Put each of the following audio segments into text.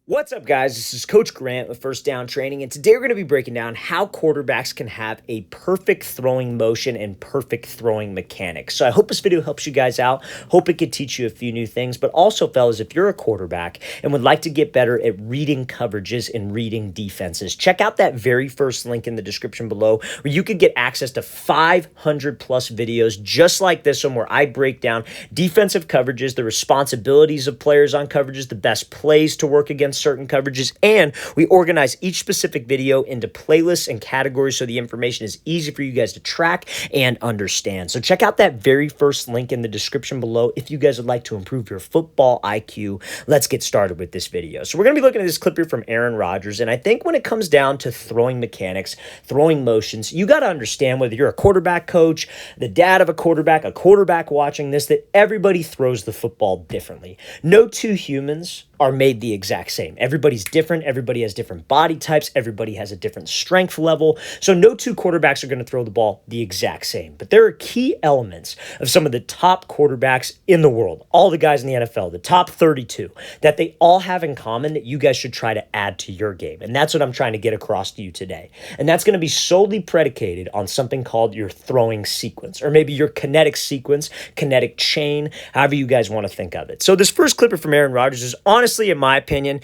What's up, guys? This is Coach Grant with First Down Training, and today we're going to be breaking down how quarterbacks can have a perfect throwing motion and perfect throwing mechanics. So I hope this video helps you guys out. Hope it could teach you a few new things, but also, fellas, if you're a quarterback and would like to get better at reading coverages and reading defenses, check out that very first link in the description below where you could get access to 500 plus videos just like this one where I break down defensive coverages, the responsibilities of players on coverages, the best plays to work against certain coverages, and we organize each specific video into playlists and categories so the information is easy for you guys to track and understand. So check out that very first link in the description below if you guys would like to improve your football IQ. Let's get started with this video. So we're going to be looking at this clip here from Aaron Rodgers, and I think when it comes down to throwing mechanics, throwing motions, you got to understand whether you're a quarterback coach, the dad of a quarterback watching this, that everybody throws the football differently. No two humans are made the exact same. Everybody's different. Everybody has different body types. Everybody has a different strength level. So no two quarterbacks are going to throw the ball the exact same. But there are key elements of some of the top quarterbacks in the world, all the guys in the NFL, the top 32, that they all have in common that you guys should try to add to your game. And that's what I'm trying to get across to you today. And that's going to be solely predicated on something called your throwing sequence, or maybe your kinetic sequence, kinetic chain, however you guys want to think of it. So this first clip from Aaron Rodgers is honestly, in my opinion,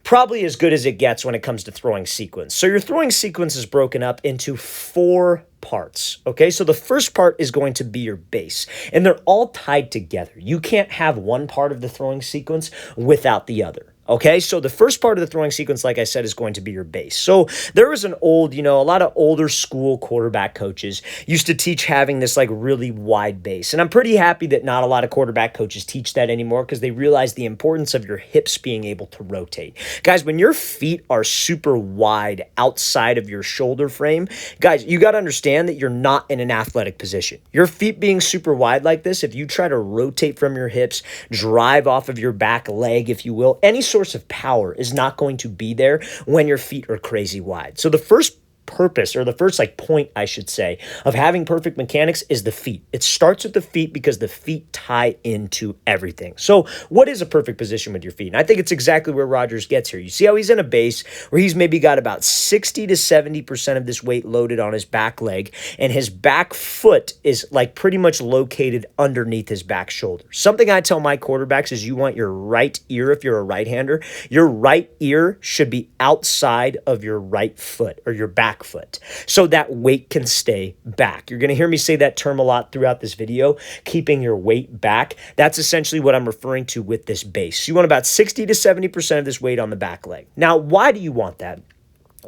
probably as good as it gets when it comes to throwing sequence. So your throwing sequence is broken up into 4 parts, okay? So the first part is going to be your base, and they're all tied together. You can't have one part of the throwing sequence without the other. Okay, so the first part of the throwing sequence, like I said, is going to be your base. So there was a lot of older school quarterback coaches used to teach having this like really wide base. And I'm pretty happy that not a lot of quarterback coaches teach that anymore because they realize the importance of your hips being able to rotate. Guys, when your feet are super wide outside of your shoulder frame, guys, you got to understand that you're not in an athletic position. Your feet being super wide like this, if you try to rotate from your hips, drive off of your back leg, if you will, any source of power is not going to be there when your feet are crazy wide. So the first purpose, or the first point, I should say, of having perfect mechanics is the feet. It starts with the feet because the feet tie into everything. So what is a perfect position with your feet? And I think it's exactly where Rodgers gets here. You see how he's in a base where he's maybe got about 60 to 70% of this weight loaded on his back leg, and his back foot is like pretty much located underneath his back shoulder. Something I tell my quarterbacks is you want your right ear, if you're a right-hander, your right ear should be outside of your right foot or your back foot, so that weight can stay back. You're going to hear me say that term a lot throughout this video, keeping your weight back. That's essentially what I'm referring to with this base. You want about 60 to 70% of this weight on the back leg. Now, why do you want that?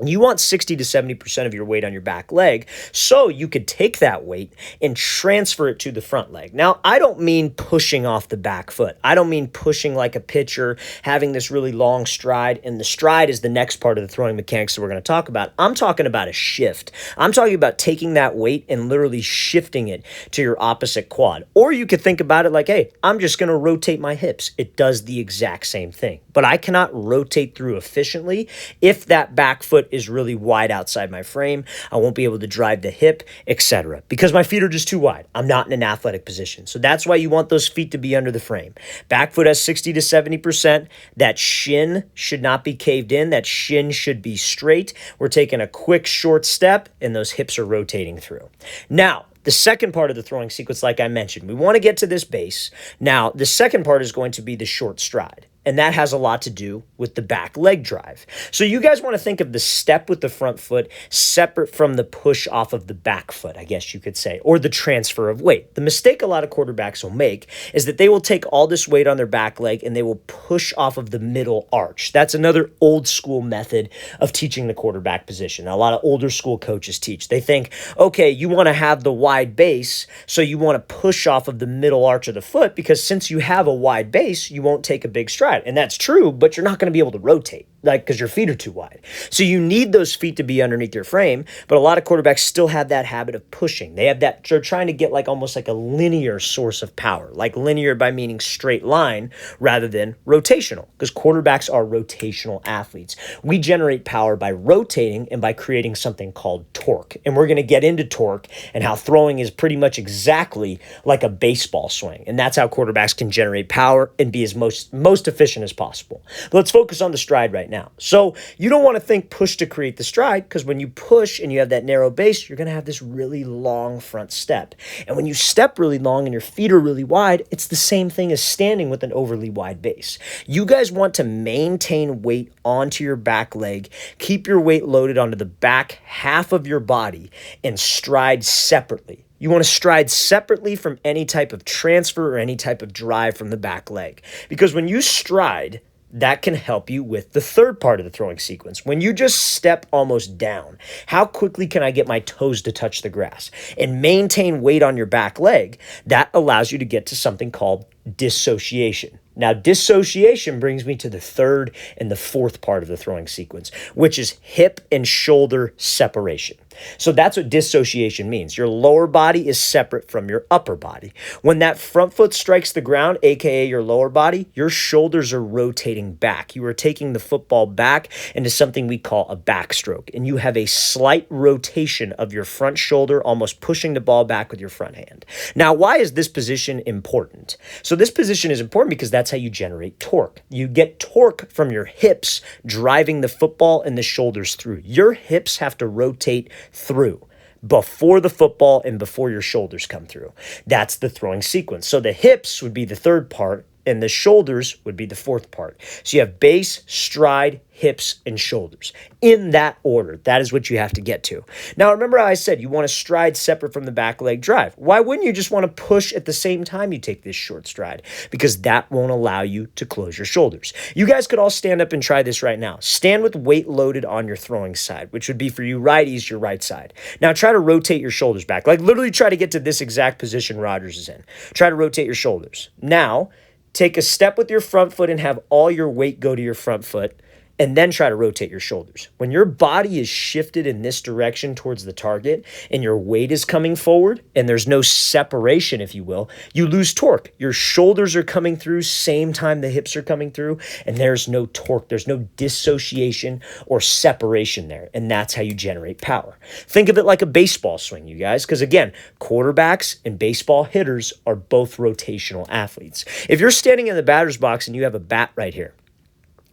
You want 60 to 70% of your weight on your back leg so you could take that weight and transfer it to the front leg. Now, I don't mean pushing off the back foot. I don't mean pushing like a pitcher, having this really long stride, and the stride is the next part of the throwing mechanics that we're going to talk about. I'm talking about a shift. I'm talking about taking that weight and literally shifting it to your opposite quad. Or you could think about it like, hey, I'm just going to rotate my hips. It does the exact same thing. But I cannot rotate through efficiently if that back foot is really wide outside my frame. I won't be able to drive the hip, etc. because my feet are just too wide. I'm not in an athletic position. So that's why you want those feet to be under the frame. Back foot has 60 to 70%. That shin should not be caved in. That shin should be straight. We're taking a quick short step and those hips are rotating through. Now, the second part of the throwing sequence, like I mentioned, we want to get to this base. Now, the second part is going to be the short stride. And that has a lot to do with the back leg drive. So you guys want to think of the step with the front foot separate from the push off of the back foot, I guess you could say, or the transfer of weight. The mistake a lot of quarterbacks will make is that they will take all this weight on their back leg and they will push off of the middle arch. That's another old school method of teaching the quarterback position. A lot of older school coaches teach. They think, okay, you want to have the wide base, so you want to push off of the middle arch of the foot because since you have a wide base, you won't take a big stride. And that's true, but you're not going to be able to rotate. because your feet are too wide. So you need those feet to be underneath your frame, but a lot of quarterbacks still have that habit of pushing. They're trying to get almost like a linear source of power, like linear by meaning straight line rather than rotational, because quarterbacks are rotational athletes. We generate power by rotating and by creating something called torque. And we're going to get into torque and how throwing is pretty much exactly like a baseball swing. And that's how quarterbacks can generate power and be as most efficient efficient as possible. But let's focus on the stride right now. So you don't want to think push to create the stride, because when you push and you have that narrow base, you're going to have this really long front step. And when you step really long and your feet are really wide, it's the same thing as standing with an overly wide base. You guys want to maintain weight onto your back leg, keep your weight loaded onto the back half of your body, and stride separately. You want to stride separately from any type of transfer or any type of drive from the back leg. Because when you stride, that can help you with the third part of the throwing sequence. When you just step almost down, how quickly can I get my toes to touch the grass and maintain weight on your back leg? That allows you to get to something called dissociation. Now, dissociation brings me to the third and the fourth part of the throwing sequence, which is hip and shoulder separation. So that's what dissociation means. Your lower body is separate from your upper body. When that front foot strikes the ground, aka your lower body, your shoulders are rotating back. You are taking the football back into something we call a backstroke, and you have a slight rotation of your front shoulder, almost pushing the ball back with your front hand. Now, why is this position important? So this position is important because that's how you generate torque. You get torque from your hips driving the football and the shoulders through. Your hips have to rotate through before the football and before your shoulders come through. That's the throwing sequence. So the hips would be the third part and the shoulders would be the fourth part. So you have base, stride, hips, and shoulders. In that order, that is what you have to get to. Now, remember how I said you want to stride separate from the back leg drive. Why wouldn't you just want to push at the same time you take this short stride? Because that won't allow you to close your shoulders. You guys could all stand up and try this right now. Stand with weight loaded on your throwing side, which would be for you righties, your right side. Now, try to rotate your shoulders back. Like literally try to get to this exact position Rodgers is in. Try to rotate your shoulders. Now, take a step with your front foot and have all your weight go to your front foot, and then try to rotate your shoulders. When your body is shifted in this direction towards the target and your weight is coming forward and there's no separation, if you will, you lose torque. Your shoulders are coming through same time the hips are coming through, and there's no torque. There's no dissociation or separation there, and that's how you generate power. Think of it like a baseball swing, you guys, because again, quarterbacks and baseball hitters are both rotational athletes. If you're standing in the batter's box and you have a bat right here,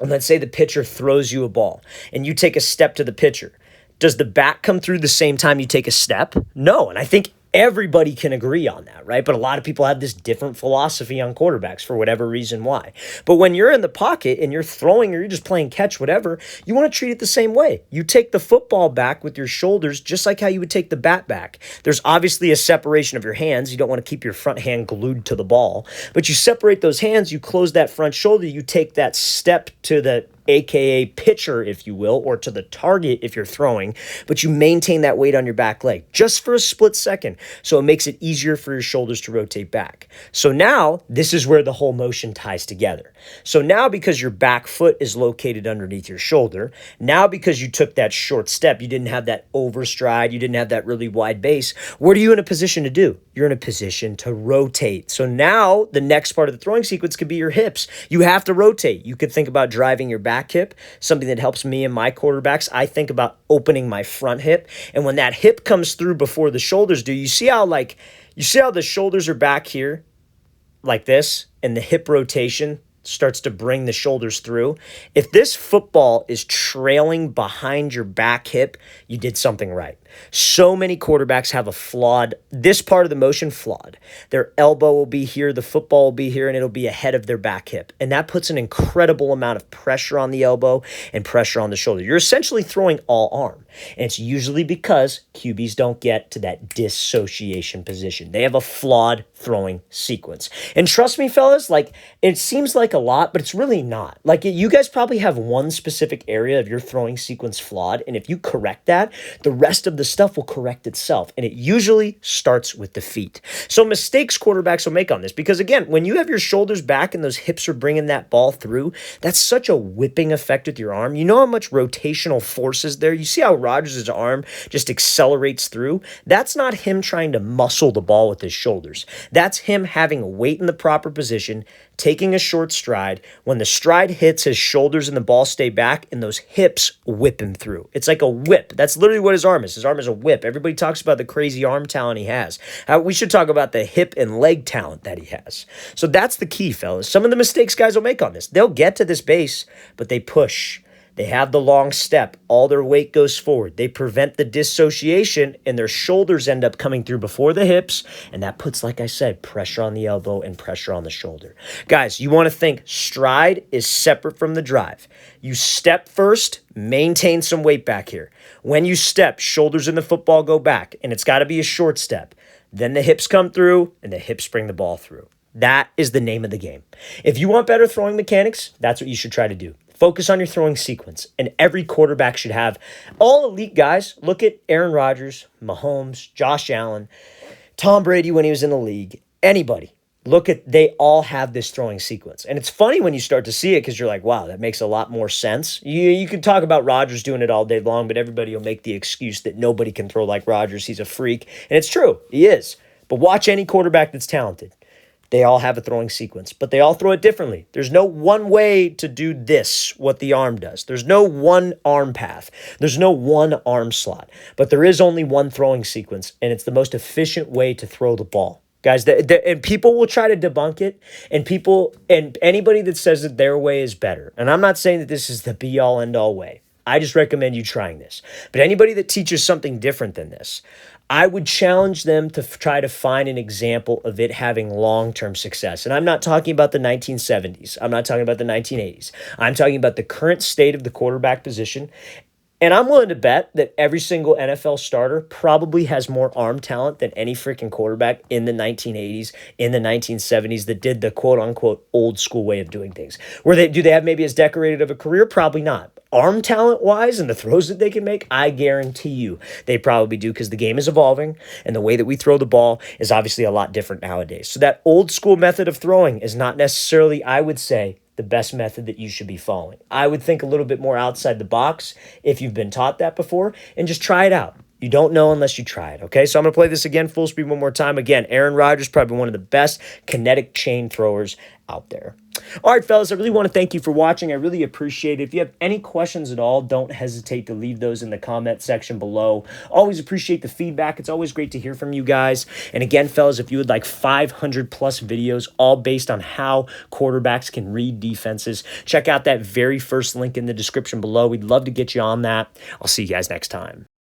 and let's say the pitcher throws you a ball and you take a step to the pitcher. Does the bat come through the same time you take a step? No. And I think everybody can agree on that, right? But a lot of people have this different philosophy on quarterbacks for whatever reason why. But when you're in the pocket and you're throwing or you're just playing catch, whatever, you want to treat it the same way. You take the football back with your shoulders just like how you would take the bat back. There's obviously a separation of your hands. You don't want to keep your front hand glued to the ball, but you separate those hands, you close that front shoulder, you take that step to the aka pitcher, if you will, or to the target if you're throwing, but you maintain that weight on your back leg just for a split second. So it makes it easier for your shoulders to rotate back. So now this is where the whole motion ties together. So now because your back foot is located underneath your shoulder, now because you took that short step, you didn't have that overstride, you didn't have that really wide base, what are you in a position to do? You're in a position to rotate. So now the next part of the throwing sequence could be your hips. You have to rotate. You could think about driving your back hip, something that helps me and my quarterbacks. I think about opening my front hip. And when that hip comes through before the shoulders do, you see how the shoulders are back here like this, and the hip rotation starts to bring the shoulders through. If this football is trailing behind your back hip, you did something right. So many quarterbacks have this part of the motion flawed. Their elbow will be here, the football will be here, and it'll be ahead of their back hip. And that puts an incredible amount of pressure on the elbow and pressure on the shoulder. You're essentially throwing all arm. And it's usually because QBs don't get to that dissociation position. They have a flawed throwing sequence. And trust me, fellas, it seems like a lot, but it's really not. You guys probably have one specific area of your throwing sequence flawed, and if you correct that, the rest of the stuff will correct itself, and it usually starts with the feet. So mistakes quarterbacks will make on this, because again, when you have your shoulders back and those hips are bringing that ball through, that's such a whipping effect with your arm. You know how much rotational force is there? You see how Rodgers' arm just accelerates through? That's not him trying to muscle the ball with his shoulders. That's him having a weight in the proper position, taking a short stride. When the stride hits his shoulders and the ball stay back, and those hips whip him through. It's like a whip. That's literally what his arm is. His arm is a whip. Everybody talks about the crazy arm talent he has. We should talk about the hip and leg talent that he has. So that's the key, fellas. Some of the mistakes guys will make on this. They'll get to this base, but they push. They have the long step. All their weight goes forward. They prevent the dissociation, and their shoulders end up coming through before the hips, and that puts, like I said, pressure on the elbow and pressure on the shoulder. Guys, you want to think stride is separate from the drive. You step first, maintain some weight back here. When you step, shoulders in the football go back, and it's got to be a short step. Then the hips come through, and the hips bring the ball through. That is the name of the game. If you want better throwing mechanics, that's what you should try to do. Focus on your throwing sequence, and every quarterback should have. All elite guys, look at Aaron Rodgers, Mahomes, Josh Allen, Tom Brady when he was in the league, anybody. They all have this throwing sequence. And it's funny when you start to see it because you're like, wow, that makes a lot more sense. You could talk about Rodgers doing it all day long, but everybody will make the excuse that nobody can throw like Rodgers. He's a freak. And it's true. He is. But watch any quarterback that's talented. They all have a throwing sequence, but they all throw it differently. There's no one way to do this, what the arm does. There's no one arm path. There's no one arm slot, but there is only one throwing sequence, and it's the most efficient way to throw the ball. Guys, and people will try to debunk it, and anybody that says that their way is better, and I'm not saying that this is the be-all, end-all way. I just recommend you trying this. But anybody that teaches something different than this, I would challenge them to try to find an example of it having long-term success. And I'm not talking about the 1970s. I'm not talking about the 1980s. I'm talking about the current state of the quarterback position. And I'm willing to bet that every single NFL starter probably has more arm talent than any freaking quarterback in the 1980s, in the 1970s that did the quote-unquote old school way of doing things. Do they have maybe as decorated of a career? Probably not. Arm talent-wise and the throws that they can make, I guarantee you they probably do because the game is evolving and the way that we throw the ball is obviously a lot different nowadays. So that old school method of throwing is not necessarily, I would say, the best method that you should be following. I would think a little bit more outside the box if you've been taught that before and just try it out. You don't know unless you try it, okay? So I'm going to play this again full speed one more time. Again, Aaron Rodgers, probably one of the best kinetic chain throwers out there. All right, fellas, I really want to thank you for watching. I really appreciate it. If you have any questions at all, don't hesitate to leave those in the comment section below. Always appreciate the feedback. It's always great to hear from you guys. And again, fellas, if you would like 500 plus videos, all based on how quarterbacks can read defenses, check out that very first link in the description below. We'd love to get you on that. I'll see you guys next time.